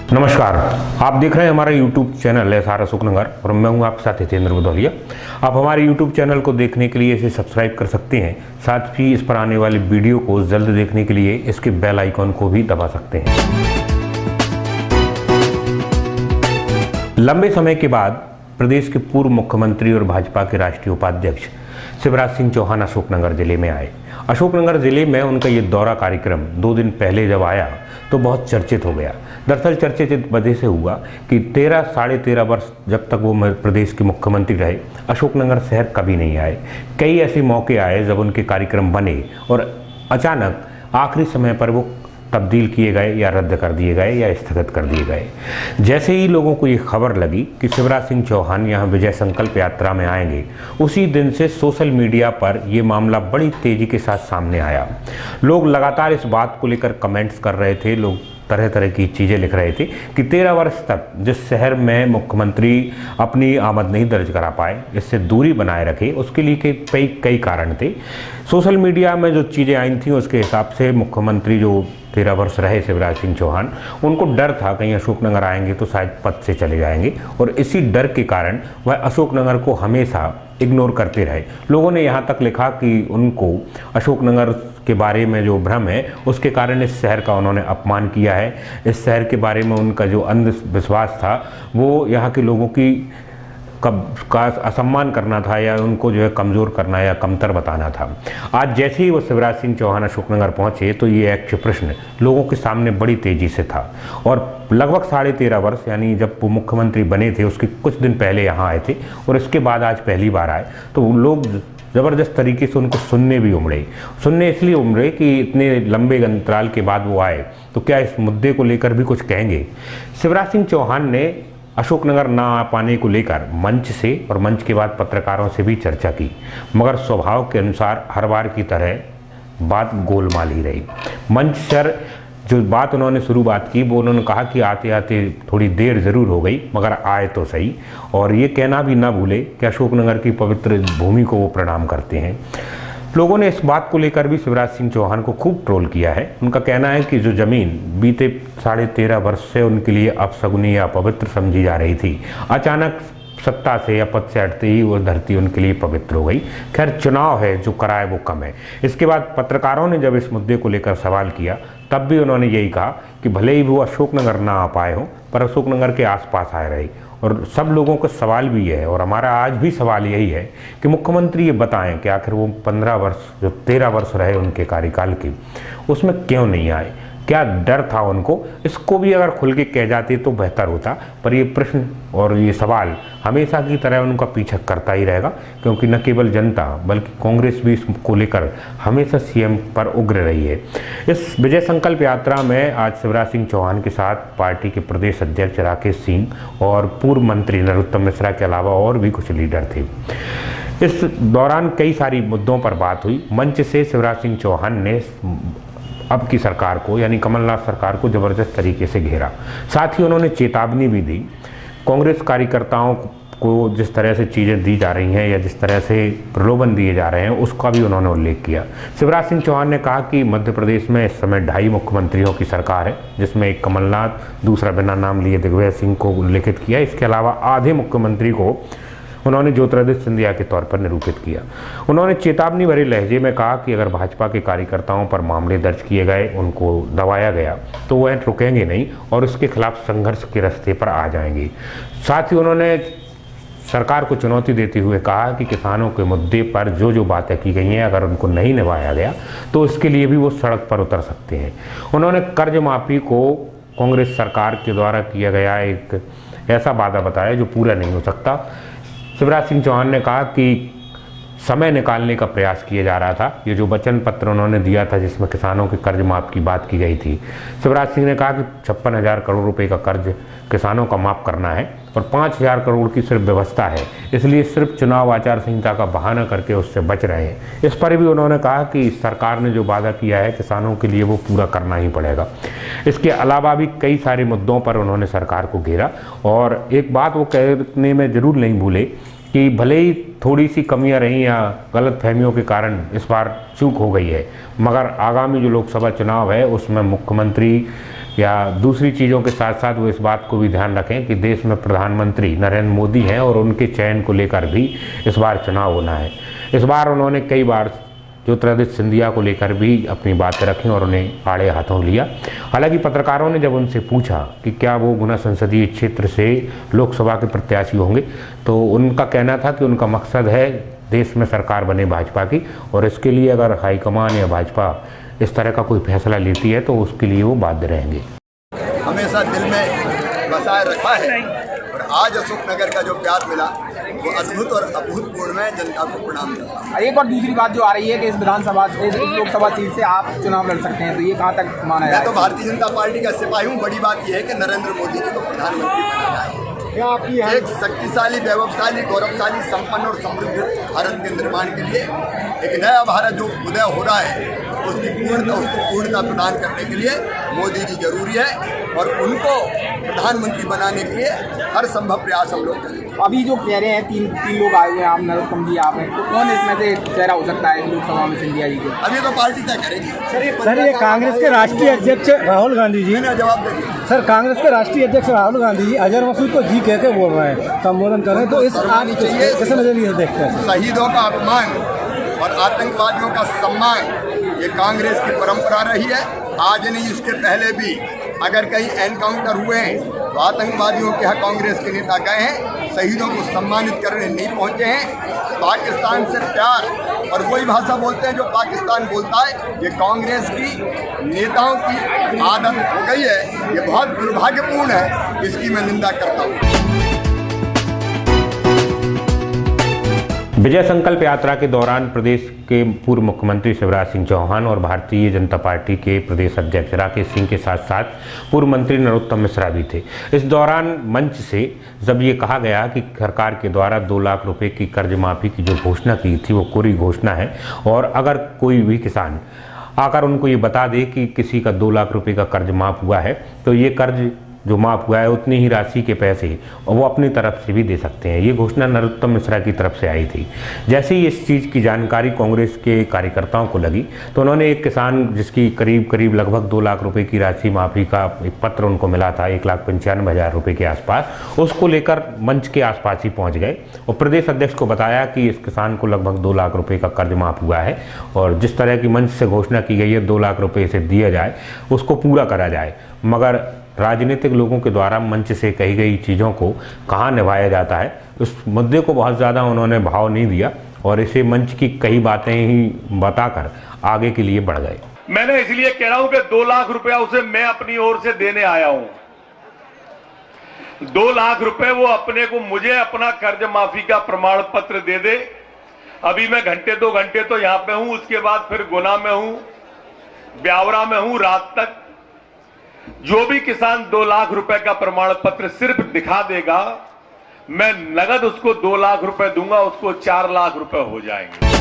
नमस्कार, आप देख रहे हैं हमारा YouTube चैनल एसआर अशोकनगर और मैं हूं आपके साथ हितेंद्र भदौरिया। आप हमारे YouTube चैनल को देखने के लिए इसे सब्सक्राइब कर सकते हैं। साथ ही इस पर आने वाली वीडियो को जल्द देखने के लिए इसके बेल आइकॉन को भी दबा सकते हैं। लंबे समय के बाद प्रदेश के पूर्व मुख्यमंत्री और भाजपा के राष्ट्रीय उपाध्यक्ष शिवराज सिंह चौहान अशोकनगर जिले में आए। अशोकनगर जिले में उनका ये दौरा कार्यक्रम 2 दिन पहले जब आया तो बहुत चर्चित हो गया। दरअसल चर्चित इस वजह से हुआ कि 13 साढ़े 13 वर्ष जब तक वो प्रदेश के मुख्यमंत्री रहे, अशोकनगर शहर कभी नहीं आए। कई ऐसे मौके आए जब उनके कार्यक्रम बने और अचानक आखिरी समय पर वो तब्दील किए गए या रद्द कर दिए गए या स्थगित कर दिए गए। जैसे ही लोगों को ये खबर लगी कि शिवराज सिंह चौहान यहाँ विजय संकल्प यात्रा में आएंगे, उसी दिन से सोशल मीडिया पर ये मामला बड़ी तेजी के साथ सामने आया। लोग लगातार इस बात को लेकर कमेंट्स कर रहे थे, लोग तरह तरह की चीज़ें लिख रहे थे कि 13 वर्ष तक जिस शहर में मुख्यमंत्री अपनी आमद नहीं दर्ज करा पाए, इससे दूरी बनाए रखे, उसके लिए कई कारण थे। सोशल मीडिया में जो चीज़ें आई थी उसके हिसाब से मुख्यमंत्री जो 13 वर्ष रहे शिवराज सिंह चौहान, उनको डर था कहीं अशोकनगर आएंगे तो शायद पद से चले जाएंगे और इसी डर के कारण वह अशोकनगर को हमेशा इग्नोर करते रहे। लोगों ने यहाँ तक लिखा कि उनको अशोकनगर के बारे में जो भ्रम है उसके कारण इस शहर का उन्होंने अपमान किया है। इस शहर के बारे में उनका जो अंधविश्वास था वो यहाँ के लोगों की का असम्मान करना था या उनको जो है कमज़ोर करना या कमतर बताना था। आज जैसे ही वो शिवराज सिंह चौहान अशोकनगर पहुंचे तो ये एक प्रश्न लोगों के सामने बड़ी तेज़ी से था और लगभग 13.5 वर्ष यानी जब वो मुख्यमंत्री बने थे उसके कुछ दिन पहले यहाँ आए थे और इसके बाद आज पहली बार आए तो लोग ज़बरदस्त तरीके से उनको सुनने भी उमड़े। सुनने इसलिए उमड़े कि इतने लंबे अंतराल के बाद वो आए तो क्या इस मुद्दे को लेकर भी कुछ कहेंगे। शिवराज सिंह चौहान ने अशोकनगर ना आ पाने को लेकर मंच से और मंच के बाद पत्रकारों से भी चर्चा की, मगर स्वभाव के अनुसार हर बार की तरह बात गोलमाल ही रही। मंच पर जो बात उन्होंने शुरुआत की वो उन्होंने कहा कि आते आते थोड़ी देर ज़रूर हो गई मगर आए तो सही, और ये कहना भी ना भूले कि अशोकनगर की पवित्र भूमि को वो प्रणाम करते हैं। लोगों ने इस बात को लेकर भी शिवराज सिंह चौहान को खूब ट्रोल किया है। उनका कहना है कि जो ज़मीन बीते 13.5 वर्ष से उनके लिए अपशगुनी या अपवित्र समझी जा रही थी, अचानक सत्ता से या पद से हटते ही वो धरती उनके लिए पवित्र हो गई। खैर, चुनाव है, जो कराए वो कम है। इसके बाद पत्रकारों ने जब इस मुद्दे को लेकर सवाल किया तब भी उन्होंने यही कहा कि भले ही वो अशोकनगर ना आ पाए हों पर अशोकनगर के आसपास आए रहे। और सब लोगों का सवाल भी है और हमारा आज भी सवाल यही है कि मुख्यमंत्री ये बताएं कि आखिर वो 15 वर्ष जो 13 वर्ष रहे उनके कार्यकाल के, उसमें क्यों नहीं आए, क्या डर था उनको। इसको भी अगर खुल के कह जाते तो बेहतर होता, पर ये प्रश्न और ये सवाल हमेशा की तरह उनका पीछा करता ही रहेगा, क्योंकि न केवल जनता बल्कि कांग्रेस भी इसको लेकर हमेशा सीएम पर उग्र रही है। इस विजय संकल्प यात्रा में आज शिवराज सिंह चौहान के साथ पार्टी के प्रदेश अध्यक्ष राकेश सिंह और पूर्व मंत्री नरोत्तम मिश्रा के अलावा और भी कुछ लीडर थे। इस दौरान कई सारी मुद्दों पर बात हुई। मंच से शिवराज सिंह चौहान ने अब की सरकार को यानी कमलनाथ सरकार को ज़बरदस्त तरीके से घेरा। साथ ही उन्होंने चेतावनी भी दी। कांग्रेस कार्यकर्ताओं को जिस तरह से चीज़ें दी जा रही हैं या जिस तरह से प्रलोभन दिए जा रहे हैं उसका भी उन्होंने उल्लेख किया। शिवराज सिंह चौहान ने कहा कि मध्य प्रदेश में इस समय 2.5 मुख्यमंत्रियों की सरकार है, जिसमें एक कमलनाथ, दूसरा बिना नाम लिए दिग्विजय सिंह को उल्लेखित किया। इसके अलावा आधे मुख्यमंत्री को उन्होंने ज्योतिरादित्य सिंधिया के तौर पर निरूपित किया। उन्होंने चेतावनी भरे लहजे में कहा कि अगर भाजपा के कार्यकर्ताओं पर मामले दर्ज किए गए, उनको दबाया गया तो वह रुकेंगे नहीं और उसके खिलाफ संघर्ष के रास्ते पर आ जाएंगे। साथ ही उन्होंने सरकार को चुनौती देते हुए कहा कि किसानों के मुद्दे पर जो बातें की गई हैं अगर उनको नहीं निभाया गया तो इसके लिए भी वो सड़क पर उतर सकते हैं। उन्होंने कर्ज माफी को कांग्रेस सरकार के द्वारा किया गया एक ऐसा वादा बताया जो पूरा नहीं हो सकता। शिवराज सिंह चौहान ने कहा कि समय निकालने का प्रयास किया जा रहा था। ये जो वचन पत्र उन्होंने दिया था जिसमें किसानों के कर्ज माफ़ की बात की गई थी, शिवराज सिंह ने कहा कि 56,000 करोड़ रुपए का कर्ज किसानों का माफ़ करना है और 5,000 करोड़ की सिर्फ व्यवस्था है, इसलिए सिर्फ चुनाव आचार संहिता का बहाना करके उससे बच रहे हैं। इस पर भी उन्होंने कहा कि सरकार ने जो वादा किया है किसानों के लिए वो पूरा करना ही पड़ेगा। इसके अलावा भी कई सारे मुद्दों पर उन्होंने सरकार को घेरा और एक बात वो कहने में ज़रूर नहीं भूले कि भले ही थोड़ी सी कमियां रही या गलत फहमियों के कारण इस बार चूक हो गई है, मगर आगामी जो लोकसभा चुनाव है उसमें मुख्यमंत्री या दूसरी चीज़ों के साथ साथ वो इस बात को भी ध्यान रखें कि देश में प्रधानमंत्री नरेंद्र मोदी हैं और उनके चयन को लेकर भी इस बार चुनाव होना है। इस बार उन्होंने कई बार ज्योतिरादित्य सिंधिया को लेकर भी अपनी बातें रखी और उन्हें आड़े हाथों लिया। हालांकि पत्रकारों ने जब उनसे पूछा कि क्या वो गुना संसदीय क्षेत्र से लोकसभा के प्रत्याशी होंगे, तो उनका कहना था कि उनका मकसद है देश में सरकार बने भाजपा की, और इसके लिए अगर हाईकमान या भाजपा इस तरह का कोई फैसला लेती है तो उसके लिए वो बाध्य रहेंगे। हमेशा दिल में बसाए रखा है और आज अशोकनगर का जो प्यार मिला वो अद्भुत और अभूतपूर्व है। जनता को प्रणाम करता हूं। एक और दूसरी बात जो आ रही है कि इस विधानसभा इस लोकसभा सीट से आप चुनाव लड़ सकते हैं, तो ये कहाँ तक माना जाए? मैं तो भारतीय जनता पार्टी का सिपाही हूँ। बड़ी बात यह है कि नरेंद्र मोदी जी को प्रधानमंत्री बनाना है। क्या आपकी एक शक्तिशाली, वैभवशाली, गौरवशाली, संपन्न और समृद्ध भारत के निर्माण के लिए एक नया भारत जो उदय हो रहा है उसको पूर्णता प्रदान करने के लिए मोदी जी जरूरी है और उनको प्रधानमंत्री बनाने के लिए हर संभव प्रयास हम लोग करेंगे। अभी जो कह रहे हैं तीन लोग आए हुए हैं, आप नरोत्तम जी आप हैं, तो कौन इसमें से चेहरा हो सकता है लोकसभा में सिंधिया जी के? अभी तो पार्टी तय करेगी। सर, ये कांग्रेस के राष्ट्रीय अध्यक्ष राहुल गांधी जी, जवाब देंगे। सर कांग्रेस के राष्ट्रीय अध्यक्ष राहुल गांधी जी अजहर मसूद को जी कह के बोल रहे हैं, संबोधन कर रहे हैं, तो इस आप कैसे नजरिए देखते हैं? शहीदों का अपमान और आतंकवादियों का सम्मान ये कांग्रेस की परंपरा रही है। आज नहीं, इसके पहले भी अगर कहीं एनकाउंटर हुए हैं तो आतंकवादियों के यहाँ कांग्रेस के नेता गए हैं, शहीदों को सम्मानित करने नहीं पहुंचे हैं। पाकिस्तान से प्यार और वही भाषा बोलते हैं जो पाकिस्तान बोलता है। ये कांग्रेस की नेताओं की आदत हो गई है, ये बहुत दुर्भाग्यपूर्ण है, इसकी मैं निंदा करता हूँ। विजय संकल्प यात्रा के दौरान प्रदेश के पूर्व मुख्यमंत्री शिवराज सिंह चौहान और भारतीय जनता पार्टी के प्रदेश अध्यक्ष राकेश सिंह के साथ साथ पूर्व मंत्री नरोत्तम मिश्रा भी थे। इस दौरान मंच से जब ये कहा गया कि सरकार के द्वारा 2 लाख रुपए की कर्ज माफ़ी की जो घोषणा की थी वो कोरी घोषणा है, और अगर कोई भी किसान आकर उनको ये बता दे कि किसी का 2 लाख रुपए का कर्ज माफ़ हुआ है तो ये कर्ज जो माफ़ हुआ है उतनी ही राशि के पैसे वो अपनी तरफ से भी दे सकते हैं। ये घोषणा नरोत्तम मिश्रा की तरफ से आई थी। जैसे ही इस चीज़ की जानकारी कांग्रेस के कार्यकर्ताओं को लगी तो उन्होंने एक किसान जिसकी करीब लगभग 2 लाख रुपए की राशि माफ़ी का एक पत्र उनको मिला था 1,95,000 रुपये के आसपास, उसको लेकर मंच के आसपास ही पहुँच गए और प्रदेश अध्यक्ष को बताया कि इस किसान को लगभग 2 लाख रुपये का कर्ज माफ़ हुआ है और जिस तरह की मंच से घोषणा की गई है 2 लाख रुपये से दिया जाए, उसको पूरा करा जाए। मगर राजनीतिक लोगों के द्वारा मंच से कही गई चीज़ों को कहाँ निभाया जाता है, उस मुद्दे को बहुत ज़्यादा उन्होंने भाव नहीं दिया और इसे मंच की कई बातें ही बताकर आगे के लिए बढ़ गए। मैंने इसलिए कह रहा हूं कि 2 लाख रुपया उसे मैं अपनी ओर से देने आया हूं। 2 लाख रुपए वो अपने को मुझे अपना कर्ज माफी का प्रमाण पत्र दे दे। अभी मैं घंटे 2 घंटे तो यहां पे हूं, उसके बाद फिर गुना में हूं, ब्यावरा में हूं रात तक। जो भी किसान 2 लाख रुपए का प्रमाण पत्र सिर्फ दिखा देगा, मैं नगद उसको 2 लाख रुपए दूंगा, उसको 4 लाख रुपए हो जाएंगे।